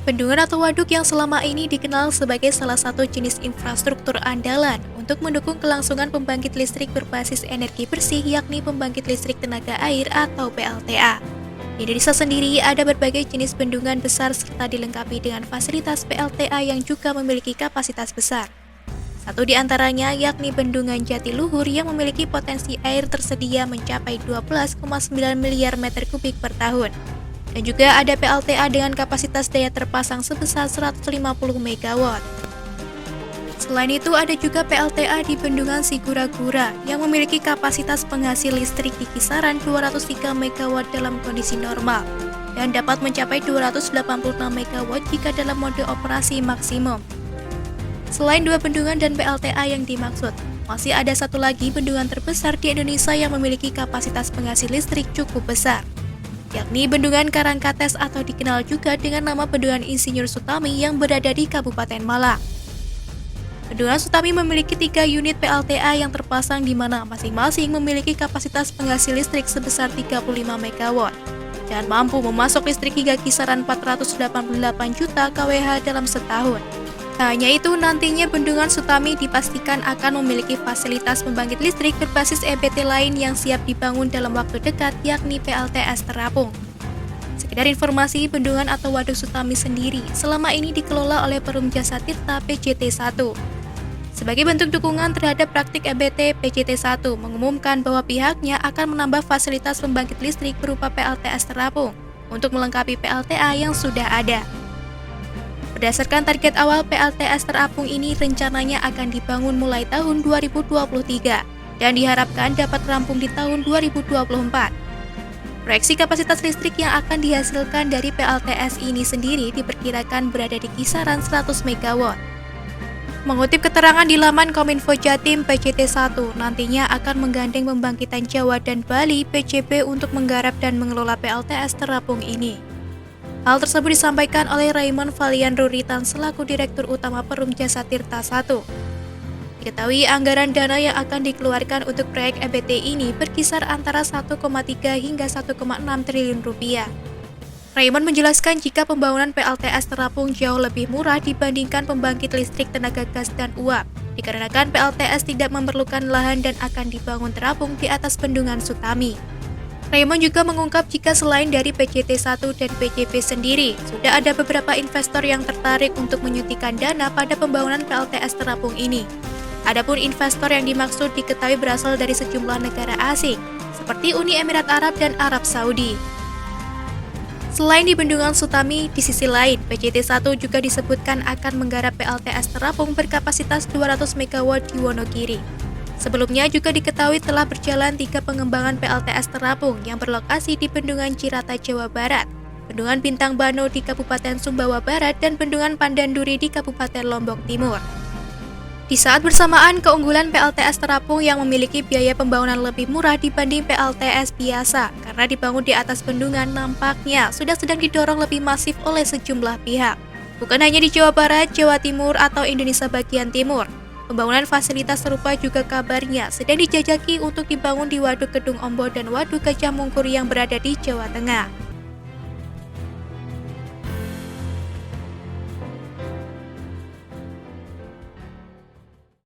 Bendungan atau waduk yang selama ini dikenal sebagai salah satu jenis infrastruktur andalan untuk mendukung kelangsungan pembangkit listrik berbasis energi bersih, yakni pembangkit listrik tenaga air atau PLTA. Di Indonesia sendiri ada berbagai jenis bendungan besar serta dilengkapi dengan fasilitas PLTA yang juga memiliki kapasitas besar. Satu di antaranya yakni Bendungan Jatiluhur yang memiliki potensi air tersedia mencapai 12,9 miliar meter kubik per tahun. Dan juga ada PLTA dengan kapasitas daya terpasang sebesar 150 MW. Selain itu ada juga PLTA di Bendungan Sigura-gura yang memiliki kapasitas penghasil listrik di kisaran 203 MW dalam kondisi normal dan dapat mencapai 286 MW jika dalam mode operasi maksimum. Selain dua bendungan dan PLTA yang dimaksud, masih ada satu lagi bendungan terbesar di Indonesia yang memiliki kapasitas penghasil listrik cukup besar, yakni Bendungan Karangkates atau dikenal juga dengan nama Bendungan Insinyur Sutami yang berada di Kabupaten Malang. Bendungan Sutami memiliki 3 unit PLTA yang terpasang di mana masing-masing memiliki kapasitas penghasil listrik sebesar 35 MW dan mampu memasok listrik hingga kisaran 488 juta kWh dalam setahun. Tak hanya itu, nantinya Bendungan Sutami dipastikan akan memiliki fasilitas pembangkit listrik berbasis EBT lain yang siap dibangun dalam waktu dekat, yakni PLTS terapung. Sekedar informasi, bendungan atau waduk Sutami sendiri selama ini dikelola oleh Perum Jasa Tirta PJT1. Sebagai bentuk dukungan terhadap praktik EBT, PJT1 mengumumkan bahwa pihaknya akan menambah fasilitas pembangkit listrik berupa PLTS terapung untuk melengkapi PLTA yang sudah ada. Berdasarkan target awal, PLTS terapung ini rencananya akan dibangun mulai tahun 2023 dan diharapkan dapat rampung di tahun 2024. Proyeksi kapasitas listrik yang akan dihasilkan dari PLTS ini sendiri diperkirakan berada di kisaran 100 MW. Mengutip keterangan di laman Kominfo Jatim, PJT1 nantinya akan menggandeng Pembangkitan Jawa dan Bali (PJB) untuk menggarap dan mengelola PLTS terapung ini. Hal tersebut disampaikan oleh Raymond Valian Ruritan selaku Direktur Utama Perum Jasa Tirta I. Diketahui anggaran dana yang akan dikeluarkan untuk proyek EBT ini berkisar antara 1,3 hingga 1,6 triliun rupiah. Raymond menjelaskan jika pembangunan PLTS terapung jauh lebih murah dibandingkan pembangkit listrik tenaga gas dan uap, dikarenakan PLTS tidak memerlukan lahan dan akan dibangun terapung di atas Bendungan Sutami. Raymond juga mengungkap jika selain dari PJT1 dan PJB sendiri, sudah ada beberapa investor yang tertarik untuk menyuntikkan dana pada pembangunan PLTS terapung ini. Adapun investor yang dimaksud diketahui berasal dari sejumlah negara asing, seperti Uni Emirat Arab dan Arab Saudi. Selain di Bendungan Sutami, di sisi lain, PJT1 juga disebutkan akan menggarap PLTS terapung berkapasitas 200 MW di Wonogiri. Sebelumnya juga diketahui telah berjalan 3 pengembangan PLTS terapung yang berlokasi di Bendungan Cirata, Jawa Barat, Bendungan Bintang Bano di Kabupaten Sumbawa Barat, dan Bendungan Pandanduri di Kabupaten Lombok Timur. Di saat bersamaan, keunggulan PLTS terapung yang memiliki biaya pembangunan lebih murah dibanding PLTS biasa karena dibangun di atas bendungan nampaknya sudah sedang didorong lebih masif oleh sejumlah pihak. Bukan hanya di Jawa Barat, Jawa Timur, atau Indonesia bagian timur. Pembangunan fasilitas serupa juga kabarnya sedang dijajaki untuk dibangun di Waduk Kedung Ombo dan Waduk Gajah Mungkur yang berada di Jawa Tengah.